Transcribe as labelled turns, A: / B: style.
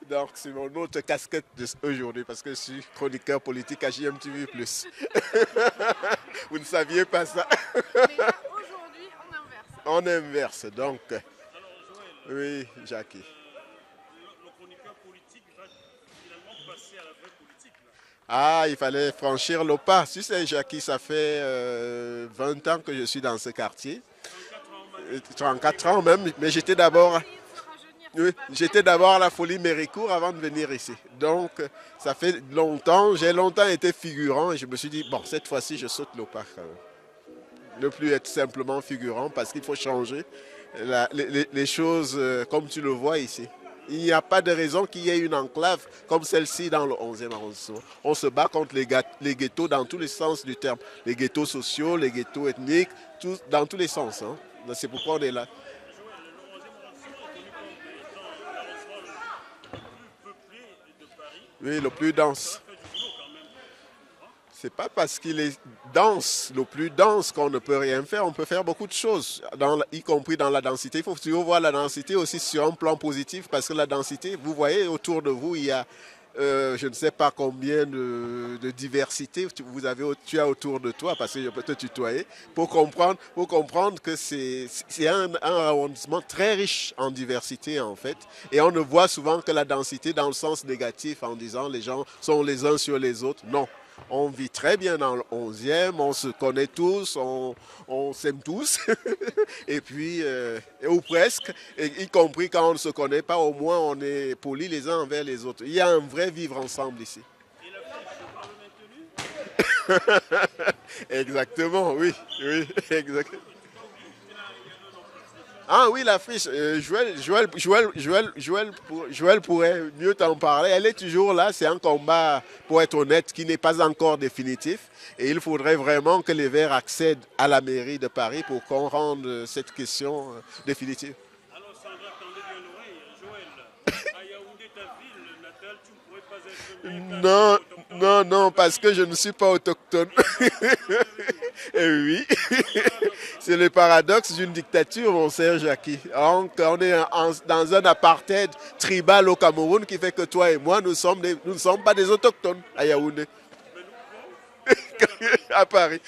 A: Donc, c'est mon autre casquette d'aujourd'hui parce que je suis chroniqueur politique à JMTV+. Vous ne saviez pas ça.
B: Mais là, aujourd'hui, on inverse.
A: On inverse, donc. Oui, Jackie.
C: Le chroniqueur politique va finalement passer à la vraie politique. Là.
A: Ah, il fallait franchir le pas. Tu sais, Jackie, ça fait 20 ans que je suis dans ce quartier. 34 ans même, mais j'étais d'abord... Oui, j'étais d'abord à la Folie Méricourt avant de venir ici. Donc, ça fait longtemps, j'ai longtemps été figurant et je me suis dit, bon, cette fois-ci, je saute le pas quand même. Ne plus être simplement figurant parce qu'il faut changer les choses comme tu le vois ici. Il n'y a pas de raison qu'il y ait une enclave comme celle-ci dans le 11e arrondissement. On se bat contre les ghettos dans tous les sens du terme. Les ghettos sociaux, les ghettos ethniques, dans tous les sens. Hein. C'est pourquoi on est là. Oui, le plus dense. C'est pas parce qu'il est dense, le plus dense, qu'on ne peut rien faire. On peut faire beaucoup de choses, y compris dans la densité. Il faut toujours voir la densité aussi sur un plan positif, parce que la densité, vous voyez, autour de vous, il y a je ne sais pas combien de diversité tu as autour de toi, parce que je peux te tutoyer, pour comprendre que c'est un arrondissement très riche en diversité, en fait. Et on ne voit souvent que la densité dans le sens négatif, en disant les gens sont les uns sur les autres. Non. On vit très bien dans le 11e, on se connaît tous, on s'aime tous, et puis, ou presque, y compris quand on ne se connaît pas, au moins on est polis les uns envers les autres. Il y a un vrai vivre ensemble ici.
C: Et la fête est maintenue.
A: Exactement, oui, exactement. Ah oui, la friche, Joël pourrait mieux t'en parler. Elle est toujours là, c'est un combat, pour être honnête, qui n'est pas encore définitif. Et il faudrait vraiment que les Verts accèdent à la mairie de Paris pour qu'on rende cette question définitive.
C: Alors Sandra, tendez bien l'oreille. Joël, à Yaoundé, ta ville natale, tu ne pourrais pas être maire.
A: Non, parce que je ne suis pas autochtone. Et oui, c'est le paradoxe d'une dictature, mon cher Jackie. On est dans un apartheid tribal au Cameroun qui fait que toi et moi, nous ne sommes pas des autochtones à Yaoundé. À Paris.